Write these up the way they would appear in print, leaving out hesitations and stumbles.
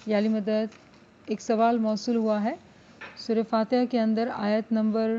یا علی مدد ایک سوال موصول ہوا ہے سورہ فاتحہ کے اندر آیت نمبر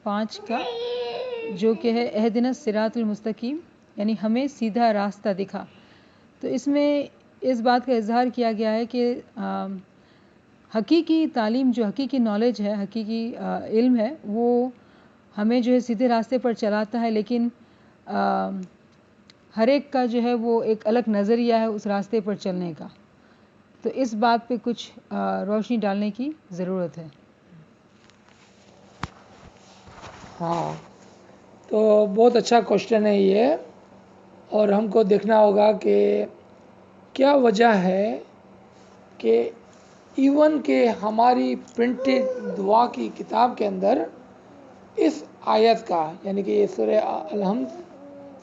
5 کا، جو کہ ہے اہدنا الصراط المستقیم، یعنی ہمیں سیدھا راستہ دکھا۔ تو اس میں اس بات کا اظہار کیا گیا ہے کہ حقیقی تعلیم، جو حقیقی نالج ہے، حقیقی علم ہے، وہ ہمیں جو ہے سیدھے راستے پر چلاتا ہے، لیکن ہر ایک کا جو ہے وہ ایک الگ نظریہ ہے اس راستے پر چلنے کا۔ تو اس بات پہ کچھ روشنی ڈالنے کی ضرورت ہے۔ ہاں، تو بہت اچھا کوشچن ہے یہ، اور ہم کو دیکھنا ہوگا کہ کیا وجہ ہے کہ ایون کہ ہماری پرنٹڈ دعا کی کتاب کے اندر اس آیت کا، یعنی کہ یہ سورہ الحمد،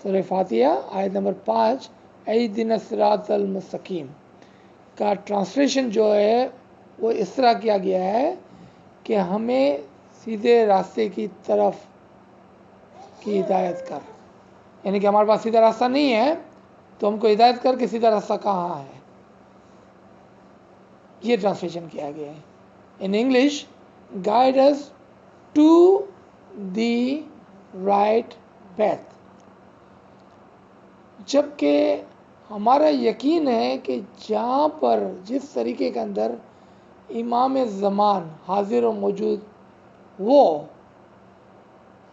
سورہ فاتحہ آیت نمبر 5 اہدنا الصراط المستقیم کا ٹرانسلیشن جو ہے وہ اس طرح کیا گیا ہے کہ ہمیں سیدھے راستے کی طرف کی ہدایت کر، یعنی کہ ہمارے پاس سیدھا راستہ نہیں ہے تو ہم کو ہدایت کر کہ سیدھا راستہ کہاں ہے، یہ ٹرانسلیشن کیا گیا ہے۔ In English, guide us to the right path, جبکہ ہمارا یقین ہے کہ جہاں پر جس طریقے کے اندر امام زمان حاضر و موجود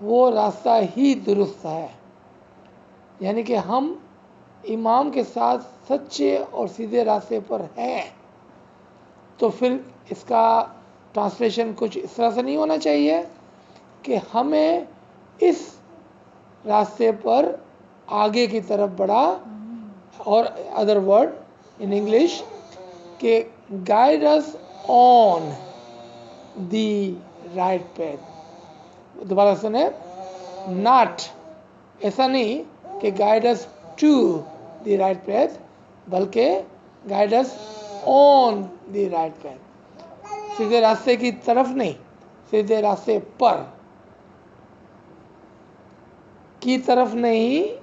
وہ راستہ ہی درست ہے، یعنی کہ ہم امام کے ساتھ سچے اور سیدھے راستے پر ہیں، تو پھر اس کا ٹرانسلیشن کچھ اس طرح سے نہیں ہونا چاہیے کہ ہمیں اس راستے پر آگے کی طرف بڑھا، اور ادر ورڈ ان انگلش کہ guide us on the right path. دوبارہ سنیں، ناٹ، ایسا نہیں کہ guide us to the right path, بلکہ guide us on the right path, سیدھے راستے کی طرف نہیں، سیدھے راستے پر، کی طرف نہیں،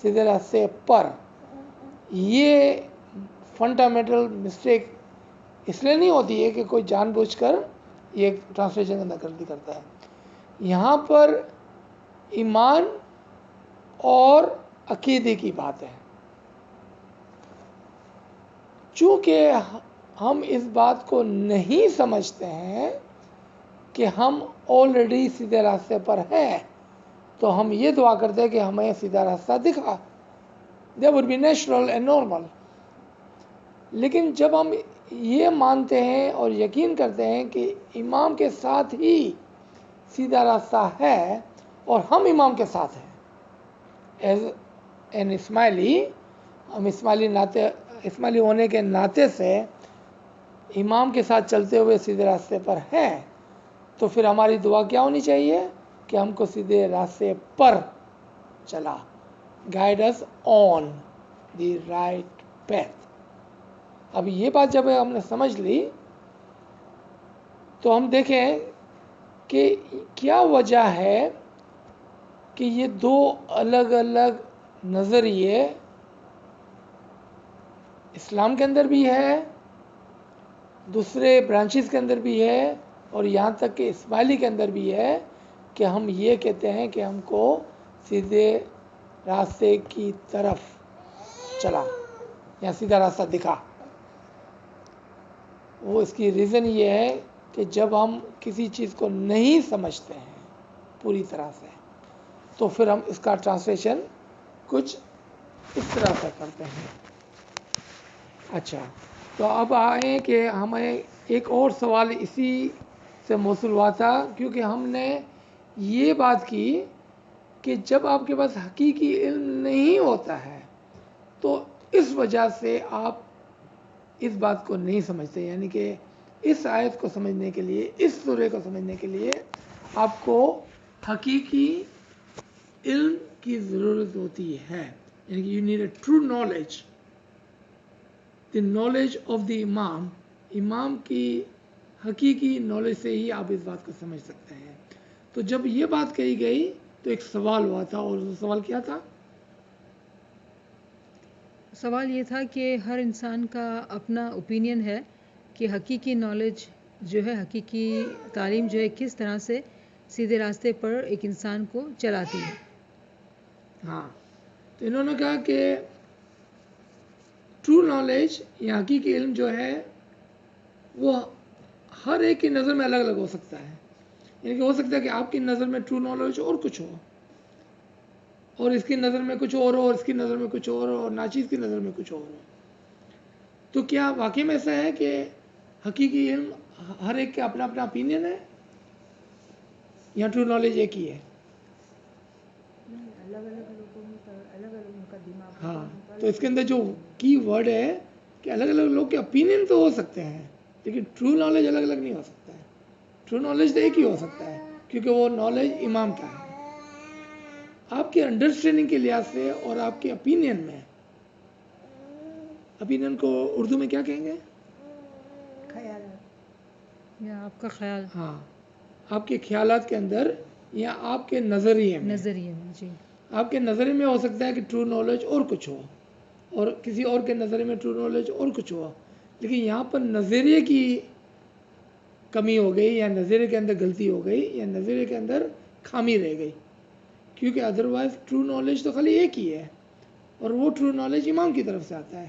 سیدھے راستے پر۔ یہ فنڈامنٹل مسٹیک اس لیے نہیں ہوتی ہے کہ کوئی جان بوجھ کر یہ ٹرانسلیشن کے اندر غلطی کرتا ہے۔ یہاں پر ایمان اور عقیدے کی بات ہے، چونکہ ہم اس بات کو نہیں سمجھتے ہیں کہ ہم آلریڈی سیدھے راستے پر ہیں، تو ہم یہ دعا کرتے ہیں کہ ہمیں سیدھا راستہ دکھا۔ That would be natural and normal۔ لیکن جب ہم یہ مانتے ہیں اور یقین کرتے ہیں کہ امام کے ساتھ ہی سیدھا راستہ ہے اور ہم امام کے ساتھ ہیں، ایز این اسماعیلی، ہم اسماعیلی ہونے کے ناطے سے امام کے ساتھ چلتے ہوئے سیدھے راستے پر ہیں، تو پھر ہماری دعا کیا ہونی چاہیے کہ ہم کو سیدھے راستے پر چلا، guide us on the right path. اب یہ بات جب ہم نے سمجھ لی تو ہم دیکھیں کہ کیا وجہ ہے کہ یہ دو الگ الگ نظریے اسلام کے اندر بھی ہے، دوسرے برانچز کے اندر بھی ہے، اور یہاں تک کہ اسماعیلی کے اندر بھی ہے، کہ ہم یہ کہتے ہیں کہ ہم کو سیدھے راستے کی طرف چلا یا سیدھا راستہ دکھا۔ وہ اس کی ریزن یہ ہے کہ جب ہم کسی چیز کو نہیں سمجھتے ہیں پوری طرح سے، تو پھر ہم اس کا ٹرانسلیشن کچھ اس طرح سے کرتے ہیں۔ اچھا، تو اب آئیں کہ ہمیں ایک اور سوال اسی سے موصول ہوا تھا، کیونکہ ہم نے یہ بات کی کہ جب آپ کے پاس حقیقی علم نہیں ہوتا ہے تو اس وجہ سے آپ اس بات کو نہیں سمجھتے، یعنی کہ اس آیت کو سمجھنے کے لیے، اس سورہ کو سمجھنے کے لیے آپ کو حقیقی علم کی ضرورت ہوتی ہے، یعنی کہ you need a true knowledge, the knowledge of the امام، امام کی حقیقی نالج سے ہی آپ اس بات کو سمجھ سکتے ہیں۔ تو جب یہ بات کہی گئی تو ایک سوال ہوا تھا، اور وہ سوال کیا تھا؟ سوال یہ تھا کہ ہر انسان کا اپنا اوپینین ہے کہ حقیقی نالج جو ہے، حقیقی تعلیم جو ہے کس طرح سے سیدھے راستے پر ایک انسان کو چلاتی ہے. ہاں، تو انہوں نے کہا کہ ٹرو نالج یا حقیقی علم جو ہے وہ ہر ایک کی نظر میں الگ الگ ہو سکتا ہے. یعنی کہ ہو سکتا ہے کہ آپ کی نظر میں ٹرو نالج اور کچھ ہو، اور اس کی نظر میں کچھ اور ہو، اور اس کی نظر میں کچھ اور ہو، اور ناچیز کی نظر میں کچھ اور ہو. تو کیا واقعی میں ایسا ہے کہ حقیقی علم ہر ایک کا اپنا اپنا اپینین ہے یا ٹرو نالج ایک ہی ہے؟ ہاں، تو اس کے اندر جو کی ورڈ ہے کہ الگ الگ لوگ کے اپینین تو ہو سکتے ہیں، لیکن ٹرو نالج الگ الگ نہیں ہو سکتا ہے. ٹرو نالج تو ایک ہی ہو سکتا ہے، کیونکہ وہ نالج امام کا ہے. آپ کے انڈرسٹینڈنگ کے لحاظ سے اور آپ کے اپینین میں، اپینین کو اردو میں کیا کہیں گے؟ یا آپ کا خیال. ہاں، آپ کے خیالات کے اندر یا آپ کے نظریے میں، جی. آپ کے نظریے میں ہو سکتا ہے کہ ٹرو نالج اور کچھ ہو، اور کسی اور کے نظریے میں ٹرو نالج اور کچھ ہو. لیکن یہاں پر نظریے کی کمی ہو گئی، یا نظریے کے اندر غلطی ہو گئی، یا نظریے کے اندر خامی رہ گئی، کیونکہ ادروائز ٹرو نالج تو خالی ایک ہی ہے، اور وہ ٹرو نالج امام کی طرف سے آتا ہے.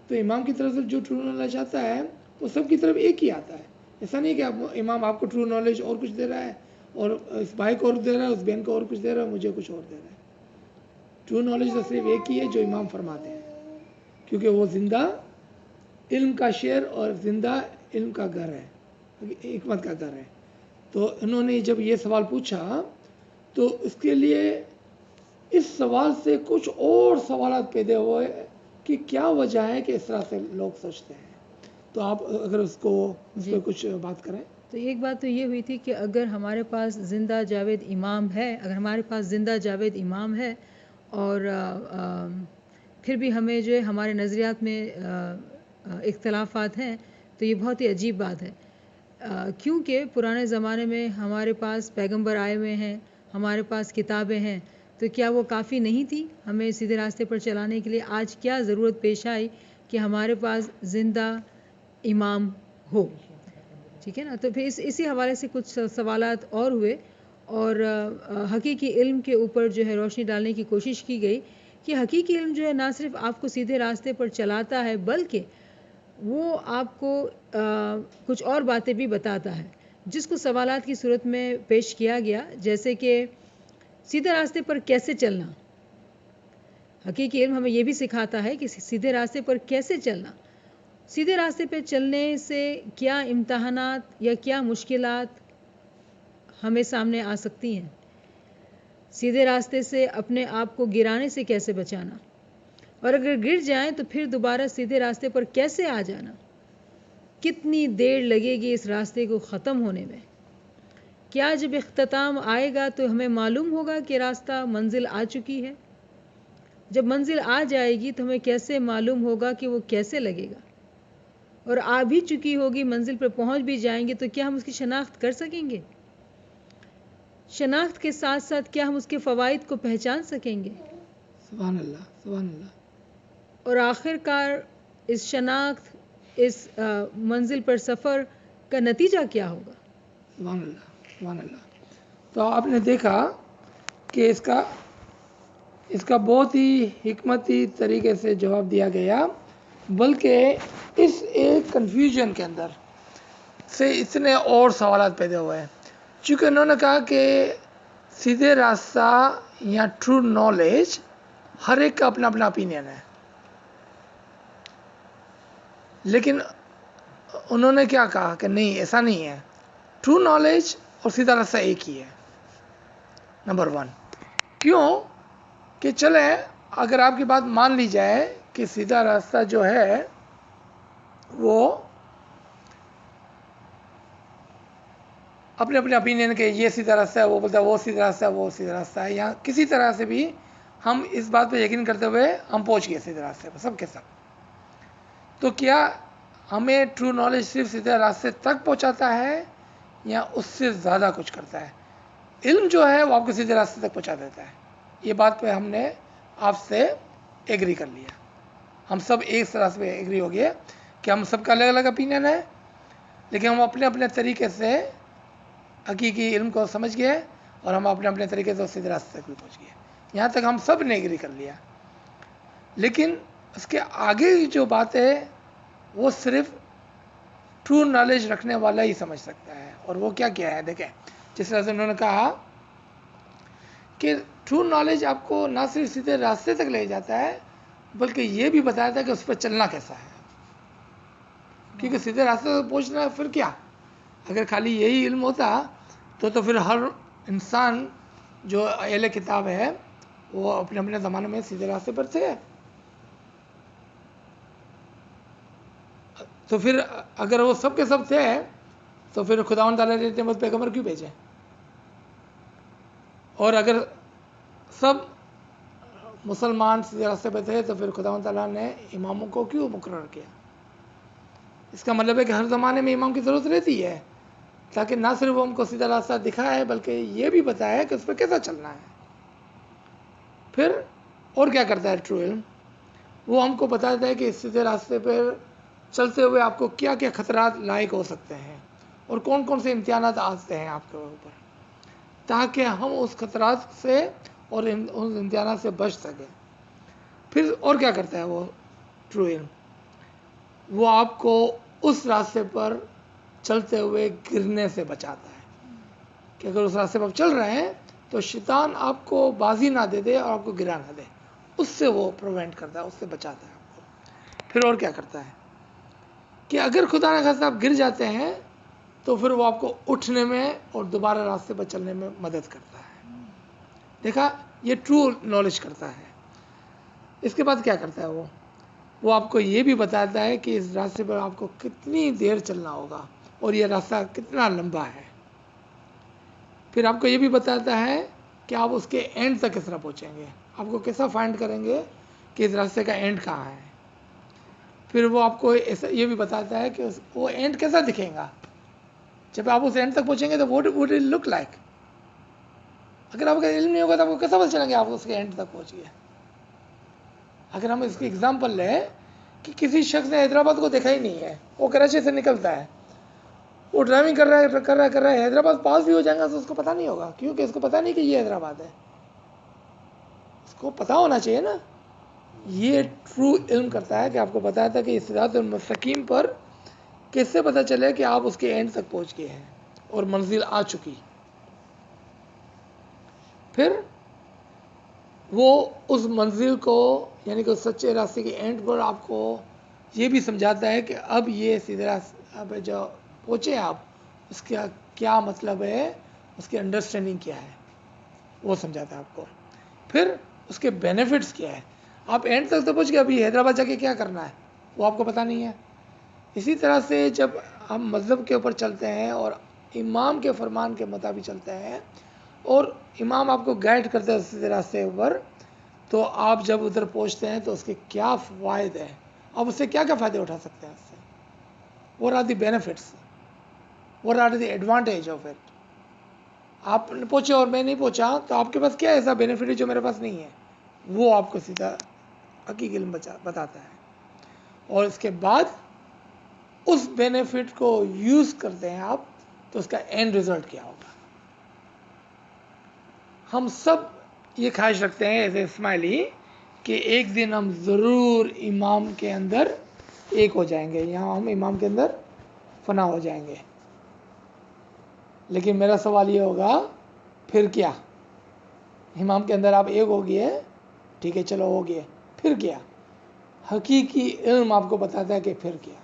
تو امام کی طرف سے جو ٹرو نالج آتا ہے وہ سب کی طرف ایک ہی آتا ہے. ایسا نہیں کہ امام آپ کو ٹرو نالج اور کچھ دے رہا ہے، اور اس بھائی کو اور دے رہا ہے، اس بہن کو اور کچھ دے رہا ہے، مجھے کچھ اور دے رہا ہے. ٹرو نالج تو صرف ایک ہی ہے جو امام فرماتے ہیں، کیونکہ وہ زندہ علم کا شعر اور زندہ علم کا گھر ہے، حکمت کا گھر ہے. تو انہوں نے جب یہ سوال پوچھا تو اس کے لیے اس سوال سے کچھ اور سوالات پیدا ہوئے کہ کیا وجہ ہے کہ اس طرح سے لوگ سوچتے ہیں. تو آپ اگر اس پہ کچھ بات کریں. تو ایک بات تو یہ ہوئی تھی کہ اگر ہمارے پاس زندہ جاوید امام ہے، اگر ہمارے پاس زندہ جاوید امام ہے، اور پھر بھی ہمیں جو ہے ہمارے نظریات میں اختلافات ہیں، تو یہ بہت ہی عجیب بات ہے. کیونکہ پرانے زمانے میں ہمارے پاس پیغمبر آئے ہوئے ہیں، ہمارے پاس کتابیں ہیں، تو کیا وہ کافی نہیں تھی ہمیں سیدھے راستے پر چلانے کے لیے؟ آج کیا ضرورت پیش آئی کہ ہمارے پاس زندہ امام ہو؟ ٹھیک ہے نا. تو پھر اسی حوالے سے کچھ سوالات اور ہوئے، اور حقیقی علم کے اوپر جو ہے روشنی ڈالنے کی کوشش کی گئی کہ حقیقی علم جو ہے نہ صرف آپ کو سیدھے راستے پر چلاتا ہے، بلکہ وہ آپ کو کچھ اور باتیں بھی بتاتا ہے، جس کو سوالات کی صورت میں پیش کیا گیا. جیسے کہ سیدھے راستے پر کیسے چلنا. حقیقی علم ہمیں یہ بھی سکھاتا ہے کہ سیدھے راستے پر کیسے چلنا. سیدھے راستے پہ چلنے سے کیا امتحانات یا کیا مشکلات ہمیں سامنے آ سکتی ہیں. سیدھے راستے سے اپنے آپ کو گرانے سے کیسے بچانا، اور اگر گر جائیں تو پھر دوبارہ سیدھے راستے پر کیسے آ جانا. کتنی دیر لگے گی اس راستے کو ختم ہونے میں. کیا جب اختتام آئے گا تو ہمیں معلوم ہوگا کہ راستہ منزل آ چکی ہے. جب منزل آ جائے گی تو ہمیں کیسے معلوم ہوگا کہ وہ کیسے لگے گا. اور آ بھی چکی ہوگی، منزل پر پہنچ بھی جائیں گے تو کیا ہم اس کی شناخت کر سکیں گے؟ شناخت کے ساتھ ساتھ کیا ہم اس کے فوائد کو پہچان سکیں گے؟ سبحان اللہ، سبحان اللہ. اور آخر کار اس شناخت، اس منزل پر سفر کا نتیجہ کیا ہوگا؟ سبحان اللہ، سبحان اللہ. تو آپ نے دیکھا کہ اس کا بہت ہی حکمتی طریقے سے جواب دیا گیا، بلکہ اس ایک کنفیوژن کے اندر سے اتنے اور سوالات پیدا ہوئے ہیں. چونکہ انہوں نے کہا کہ سیدھے راستہ یا ٹرو نالج ہر ایک کا اپنا اپنا اپینین ہے، لیکن انہوں نے کیا کہا کہ نہیں، ایسا نہیں ہے. ٹرو نالج اور سیدھا راستہ ایک ہی ہے. نمبر 1 کیوں کہ چلیں اگر آپ کی بات مان لی جائے کہ سیدھا راستہ جو ہے وہ اپنے اپنے اپینین کے یہ سیدھا راستہ ہے، وہ بولتا ہے وہ سیدھا راستہ ہے، وہ سیدھا راستہ ہے، یا کسی طرح سے بھی ہم اس بات پہ یقین کرتے ہوئے ہم پہنچ گئے سیدھے راستے پہ سب کے سب. تو کیا ہمیں ٹرو نالج صرف سیدھے راستے تک پہنچاتا ہے یا اس سے زیادہ کچھ کرتا ہے؟ علم جو ہے وہ آپ کو سیدھے راستے تک پہنچا دیتا ہے. یہ بات پہ ہم نے آپ سے ایگری کر لیا. ہم سب ایک طرح سے ایگری ہو گئے کہ ہم سب کا الگ الگ اپینین ہے، لیکن ہم اپنے اپنے طریقے سے حقیقی علم کو سمجھ گئے اور ہم اپنے اپنے طریقے سے سیدھے راستے تک بھی پہنچ گئے. یہاں تک ہم سب نے ایگری کر لیا. لیکن اس کے آگے کی جو بات ہے وہ صرف ٹرو نالج رکھنے والا ہی سمجھ سکتا ہے. اور وہ کیا کیا ہے دیکھیں، جس طرح سے انہوں نے کہا کہ ٹرو نالج آپ کو نہ صرف سیدھے راستے تک لے جاتا ہے بلکہ یہ بھی بتاتا ہے کہ اس پہ چلنا کیسا ہے. کیونکہ سیدھے راستے تک پہنچنا ہے پھر کیا، اگر خالی یہی علم ہوتا تو پھر ہر انسان جو اہل کتاب ہے وہ اپنے اپنے زمانے میں سیدھے راستے پر تھے. تو پھر اگر وہ سب کے سب تھے تو پھر خداوند تعالیٰ نے اتنے پیغمبر کیوں بھیجے؟ اور اگر سب مسلمان سیدھے راستے پہ تھے تو پھر خداوند تعالیٰ نے اماموں کو کیوں مقرر کیا؟ اس کا مطلب ہے کہ ہر زمانے میں امام کی ضرورت رہتی ہے تاکہ نہ صرف وہ ہم کو سیدھا راستہ دکھائے بلکہ یہ بھی بتایا کہ اس پہ کیسا چلنا ہے. پھر اور کیا کرتا ہے ٹرو علم؟ وہ ہم کو بتاتا ہے کہ اس سیدھے راستے پہ چلتے ہوئے آپ کو کیا کیا خطرات لاحق ہو سکتے ہیں اور کون کون سے امتحانات آتے ہیں آپ کے اوپر، تاکہ ہم اس خطرات سے اور ان امتحانات سے بچ سکیں. پھر اور کیا کرتا ہے وہ ٹرو علم؟ وہ آپ کو اس راستے پر چلتے ہوئے گرنے سے بچاتا ہے کہ اگر اس راستے پر آپ چل رہے ہیں تو شیطان آپ کو بازی نہ دے دے اور آپ کو گرا نہ دے، اس سے وہ پروینٹ کرتا ہے، اس سے بچاتا ہے آپ کو. پھر اور کیا کرتا ہے کہ اگر خدا نہ خواستہ آپ گر جاتے ہیں تو پھر وہ آپ کو اٹھنے میں اور دوبارہ راستے پر چلنے میں مدد کرتا ہے. دیکھا، یہ ٹرو نالج کرتا ہے. اس کے بعد کیا کرتا ہے وہ آپ کو یہ بھی بتاتا ہے کہ اس راستے پر آپ کو کتنی دیر چلنا ہوگا اور یہ راستہ کتنا لمبا ہے. پھر آپ کو یہ بھی بتاتا ہے کہ آپ اس کے اینڈ تک کس طرح پہنچیں گے، آپ کو کیسا فائنڈ کریں گے کہ اس راستے کا اینڈ کہاں ہے. پھر وہ آپ کو یہ بھی بتاتا ہے کہ وہ اینڈ کیسا دکھے گا. جب آپ اس اینڈ تک پہنچیں گے تو what would it look like. اگر آپ کا علم نہیں ہوگا تو آپ کو کیسا پتہ چلیں گے آپ اس کے اینڈ تک پہنچ گئے. اگر ہم اس کی ایگزامپل لیں کہ کسی شخص نے حیدرآباد کو دیکھا ہی نہیں ہے، وہ کراچی سے نکلتا ہے، وہ ڈرائیونگ کر رہا ہے حیدرآباد پاس بھی ہو جائے گا تو اس کو پتہ نہیں ہوگا، کیونکہ اس کو پتہ نہیں کہ یہ حیدرآباد ہے. اس کو پتہ ہونا چاہیے نا. یہ ٹرو علم کرتا ہے کہ آپ کو بتاتا ہے کہ صراط المستقیم پر کس سے پتہ چلے کہ آپ اس کے اینڈ تک پہنچ گئے ہیں اور منزل آ چکی. پھر وہ اس منزل کو یعنی کہ اس سچے راستے کے اینڈ پر آپ کو یہ بھی سمجھاتا ہے کہ اب یہ سیدھے راستے اب جو پہنچے آپ اس کا کیا مطلب ہے، اس کی انڈرسٹینڈنگ کیا ہے، وہ سمجھاتا ہے آپ کو. پھر اس کے بینیفٹس کیا ہے. آپ اینڈ تک تو پہنچ گئے، ابھی حیدرآباد جا کے کیا کرنا ہے وہ آپ کو پتہ نہیں ہے. اسی طرح سے جب ہم مذہب کے اوپر چلتے ہیں اور امام کے فرمان کے مطابق چلتے ہیں اور امام آپ کو گائیڈ کرتے ہیں سیدھے راستے اوپر، تو آپ جب ادھر پہنچتے ہیں تو اس کے کیا فوائد ہیں، آپ اس سے کیا کیا فائدے اٹھا سکتے ہیں. اس سے what are the benefits, what are the advantage of it. آپ پہنچے اور میں نہیں پہنچا تو آپ کے پاس کیا ایسا بینیفٹ ہے جو میرے پاس نہیں ہے، وہ آپ کو سیدھا حقیقی علم بتاتا ہے. اور اس کے بعد اس بینیفٹ کو یوز کرتے ہیں آپ تو اس کا اینڈ ریزلٹ کیا ہوگا. ہم سب یہ خواہش رکھتے ہیں ایز اے اسماعیلی کہ ایک دن ہم ضرور امام کے اندر ایک ہو جائیں گے، یہاں ہم امام کے اندر فنا ہو جائیں گے. لیکن میرا سوال یہ ہوگا پھر کیا؟ امام کے اندر آپ ایک ہو گئے، ٹھیک ہے چلو ہو گئے، پھر کیا؟ حقیقی علم آپ کو بتاتا ہے کہ پھر کیا.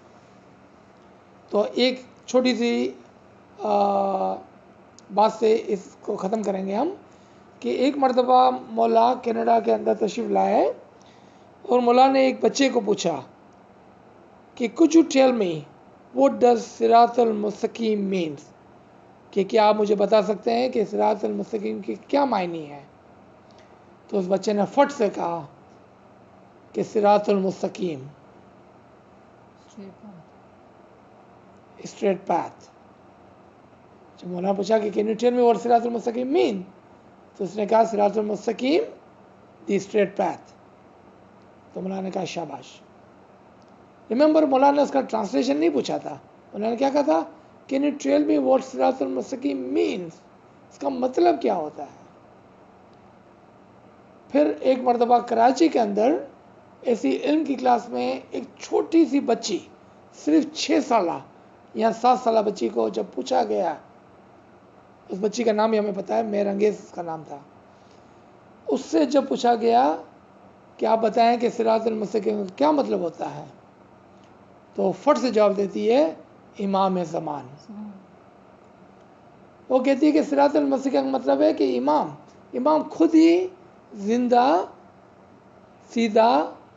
تو ایک چھوٹی سی بات سے اس کو ختم کریں گے ہم کہ ایک مرتبہ مولا کینیڈا کے اندر تشریف لائے اور مولا نے ایک بچے کو پوچھا کہ could you tell me what does صراط المستقیم means، کہ کیا آپ مجھے بتا سکتے ہیں کہ صراط المستقیم کی کیا معنی ہے. تو اس بچے نے فٹ سے کہا کہ صراط المستقیم اسٹریٹ پاتھ. جب مولانا پوچھا کہ can you tell me what صراط المستقیم مین، تو اس نے کہا صراط المستقیم دی اسٹریٹ پاتھ. تو مولانا نے کہا شاباش. ریممبر مولانا نے اس کا ٹرانسلیشن نہیں پوچھا تھا. مولانا نے کیا کہا تھا؟ Can you tell me what صراط المستقیم مینس؟ اس کا مطلب کیا ہوتا ہے؟ پھر ایک مرتبہ کراچی کے اندر ایسی علم کی کلاس میں ایک چھوٹی سی بچی، صرف 6 سالہ یا 7 سالہ بچی کو جب پوچھا گیا، اس بچی کا نام بھی ہمیں پتہ ہے، مہرنگیز اس کا نام تھا، اس سے جب پوچھا گیا کہ آپ بتائیں کہ صراط المستقیم کیا مطلب ہوتا ہے، تو فٹ سے جواب دیتی ہے امام زمان. وہ کہتی ہے کہ صراط المستقیم کا مطلب ہے کہ امام خود ہی زندہ، سیدھا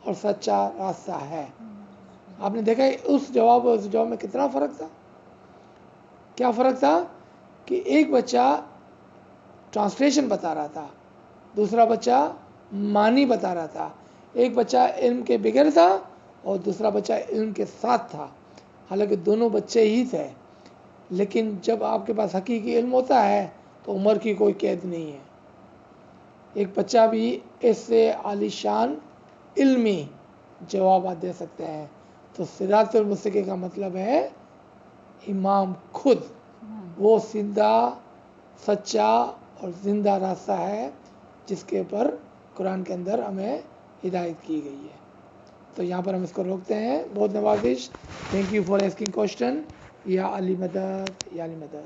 اور سچا راستہ ہے. آپ نے دیکھا اس جواب اور اس جواب میں کتنا فرق تھا. کیا فرق تھا کہ ایک بچہ ٹرانسلیشن بتا رہا تھا، دوسرا بچہ معنی بتا رہا تھا. ایک بچہ علم کے بغیر تھا اور دوسرا بچہ علم کے ساتھ تھا. حالانکہ دونوں بچے ہی تھے، لیکن جب آپ کے پاس حقیقی علم ہوتا ہے تو عمر کی کوئی قید نہیں ہے. ایک بچہ بھی ایسے عالیشان علمی جوابات دے سکتے ہیں. تو صراط المستقیم کا مطلب ہے امام خود، وہ سیدھا، سچا اور زندہ راستہ ہے جس کے پر قرآن کے اندر ہمیں ہدایت کی گئی ہے. تو یہاں پر ہم اس کو روکتے ہیں. بہت نوازش. Thank you for asking question. یا علی مدد، یا علی مدد.